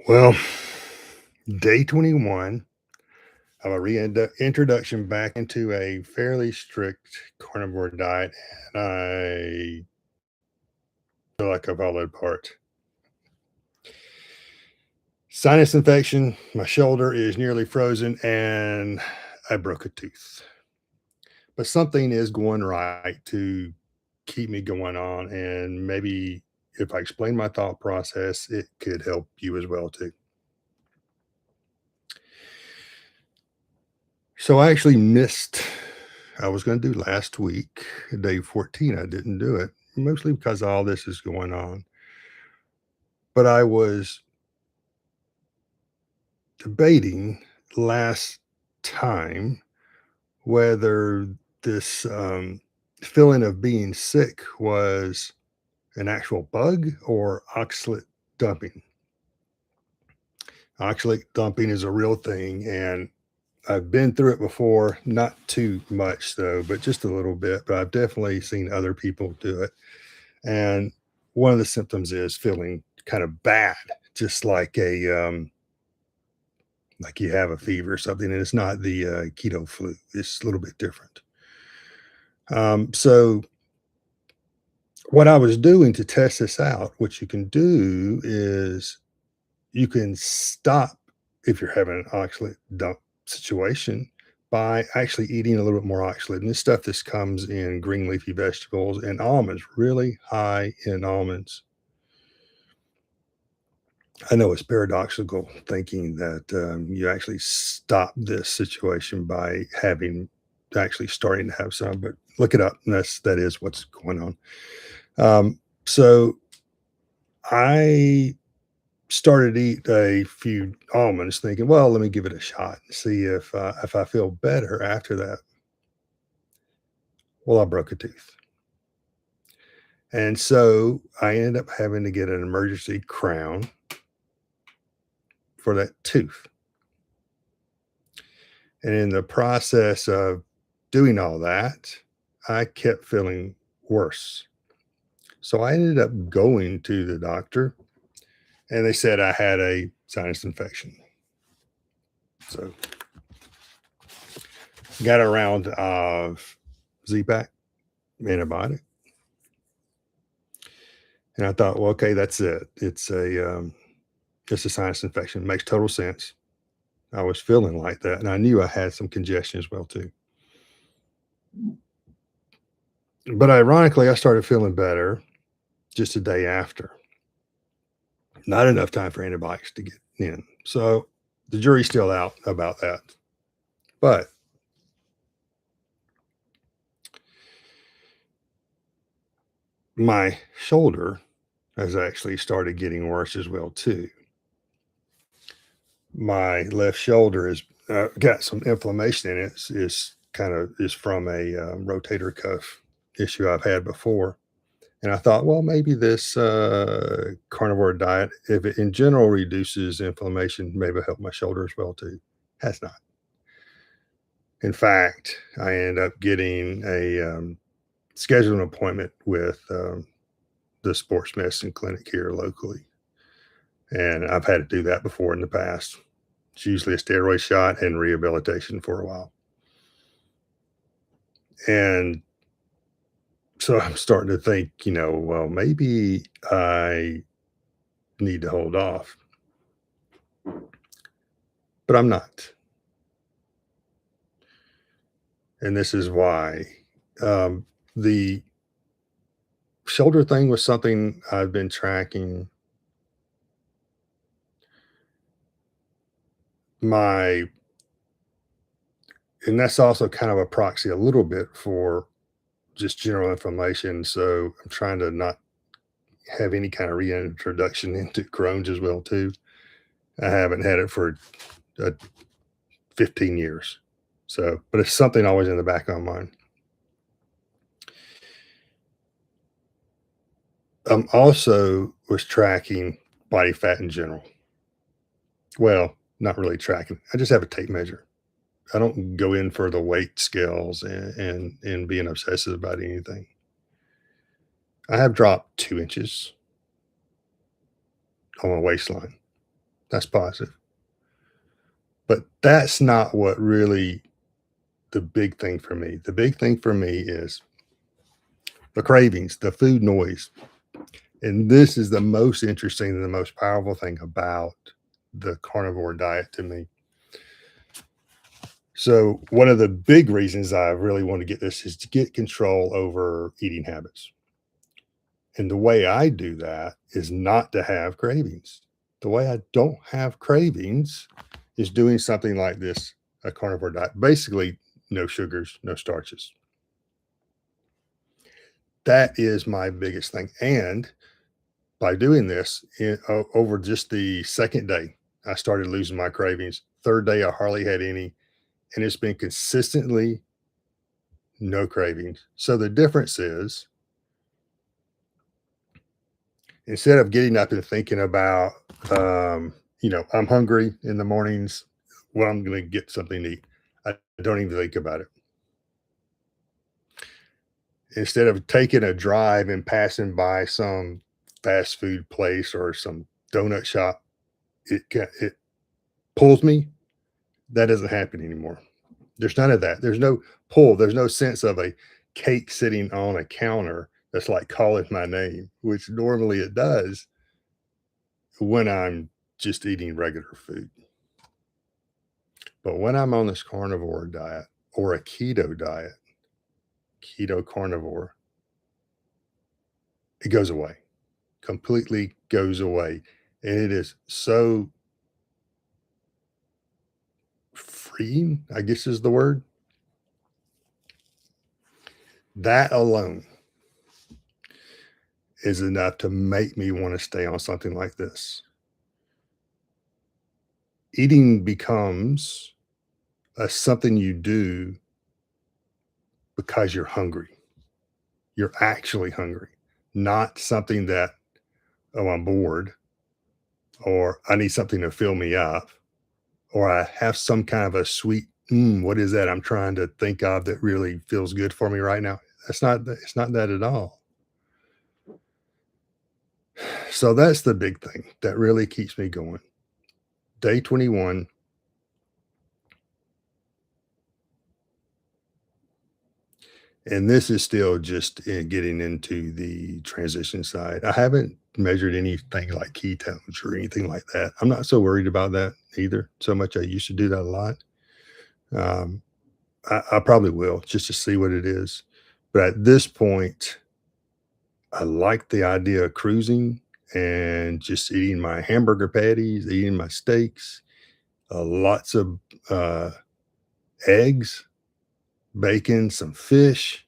Well, day 21 of a reintroduction back into a fairly strict carnivore diet, and I feel like I've fallen apart. Sinus infection, my shoulder is nearly frozen, and I broke a tooth. But something is going right to keep me going on, and maybe if I explain my thought process, it could help you as well too. So I actually missed I was gonna do last week, day 14, I didn't do it, mostly because all this is going on. But I was debating last time whether this, feeling of being sick was an actual bug or oxalate dumping. Oxalate dumping is a real thing, and I've been through it before, not too much though, but just a little bit, but I've definitely seen other people do it. And one of the symptoms is feeling kind of bad, just like you have a fever or something, and it's not the keto flu. It's a little bit different. So what I was doing to test this out, what you can do is you can stop if you're having an oxalate dump situation by actually eating a little bit more oxalate. And this stuff this comes in green leafy vegetables and almonds, really high in almonds. I know it's paradoxical thinking that you actually stop this situation by having actually starting to have some, but look it up. And that is what's going on. So I started to eat a few almonds, thinking, well, let me give it a shot and see if I feel better after that. Well, I broke a tooth, and so I ended up having to get an emergency crown for that tooth. And in the process of doing all that, I kept feeling worse. So I ended up going to the doctor, and they said I had a sinus infection. So got a round of Z-Pack antibiotic. And I thought, well, okay, that's it. It's a sinus infection. Makes total sense. I was feeling like that, and I knew I had some congestion as well too. But ironically, I started feeling better just a day after. Not enough time for antibiotics to get in. So the jury's still out about that. But my shoulder has actually started getting worse as well too. My left shoulder has got some inflammation in it. Is kind of is from a rotator cuff issue I've had before. And I thought, well, maybe this carnivore diet, if it in general reduces inflammation, maybe help my shoulder as well too. Has not. In fact, I ended up getting a scheduled an appointment with the sports medicine clinic here locally, and I've had to do that before in the past. It's usually a steroid shot and rehabilitation for a while, and so I'm starting to think, well, maybe I need to hold off, but I'm not. And this is why. The shoulder thing was something I've been tracking. My and that's also kind of a proxy a little bit for just general inflammation. So I'm trying to not have any kind of reintroduction into Crohn's as well too. I haven't had it for uh, 15 years. So, but it's something always in the back of my mind. Also was tracking body fat in general. Well, not really tracking. I just have a tape measure. I don't go in for the weight scales and being obsessive about anything. I have dropped 2 inches on my waistline. That's positive. But that's not what really the big thing for me. The big thing for me is the cravings, the food noise. And this is the most interesting and the most powerful thing about the carnivore diet to me. So, one of the big reasons I really want to get this is to get control over eating habits. And the way I do that is not to have cravings. The way I don't have cravings is doing something like this, a carnivore diet. Basically, no sugars, no starches. That is my biggest thing. And by doing this over just the second day, I started losing my cravings. Third day, I hardly had any. And it's been consistently no cravings. So the difference is instead of getting up and thinking about, I'm hungry in the mornings, well, I'm going to get something to eat. I don't even think about it. Instead of taking a drive and passing by some fast food place or some donut shop, it pulls me. That doesn't happen anymore. There's none of that. There's no pull. There's no sense of a cake sitting on a counter that's like calling my name, which normally it does when I'm just eating regular food. But when I'm on this carnivore diet or a keto diet, keto carnivore, it goes away, completely goes away. And it is so freeing, I guess is the word. That alone is enough to make me want to stay on something like this. Eating becomes something you do because you're hungry. You're actually hungry, not something that, oh, I'm bored or I need something to fill me up or I have some kind of a sweet, what is that I'm trying to think of that really feels good for me right now? It's not that at all. So that's the big thing that really keeps me going. Day 21, and this is still just getting into the transition side. I haven't measured anything like ketones or anything like that. I'm not so worried about that either. So much I used to do that a lot. Um, I probably will just to see what it is. But at this point, I like the idea of cruising and just eating my hamburger patties, eating my steaks, lots of uh, eggs, bacon, some fish,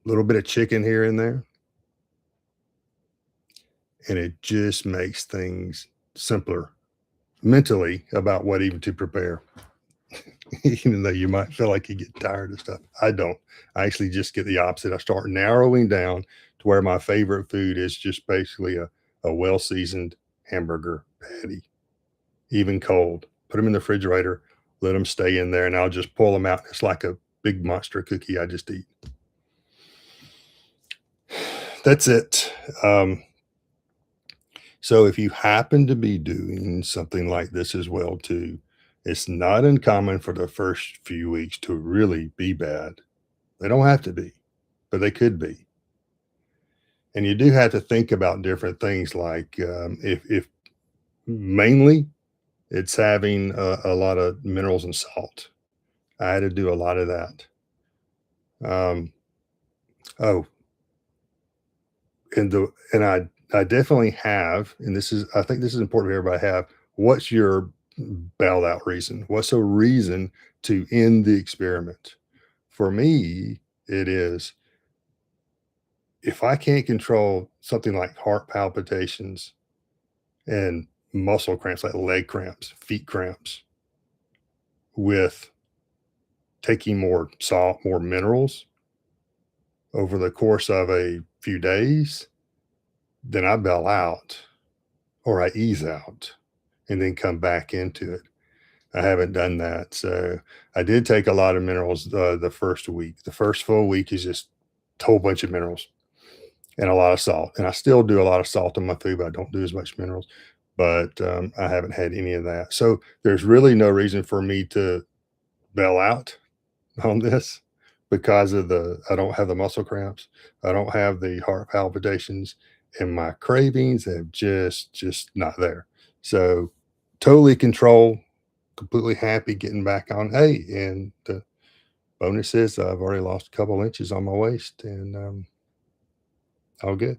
a little bit of chicken here and there. And it just makes things simpler mentally about what even to prepare. Even though you might feel like you get tired of stuff. I don't. I actually just get the opposite. I start narrowing down to where my favorite food is just basically a well seasoned hamburger patty, even cold. Put them in the refrigerator, let them stay in there, and I'll just pull them out. It's like a big monster cookie I just eat. That's it. So if you happen to be doing something like this as well too, it's not uncommon for the first few weeks to really be bad. They don't have to be, but they could be. And you do have to think about different things like if mainly it's having a lot of minerals and salt. I had to do a lot of that. Um, oh, and I definitely have, and this is I think this is important for everybody to have. What's your bail out reason? What's a reason to end the experiment? For me, it is if I can't control something like heart palpitations and muscle cramps, like leg cramps, feet cramps, with taking more salt, more minerals over the course of a few days, then I bail out or I ease out and then come back into it. I haven't done that. So I did take a lot of minerals the first week. The first full week is just a whole bunch of minerals and a lot of salt. And I still do a lot of salt in my food, but I don't do as much minerals. but I haven't had any of that. So there's really no reason for me to bail out on this because of I don't have the muscle cramps. I don't have the heart palpitations, and my cravings have just not there. So totally control, completely happy getting back on. Hey, and the bonus is I've already lost a couple inches on my waist, and all good.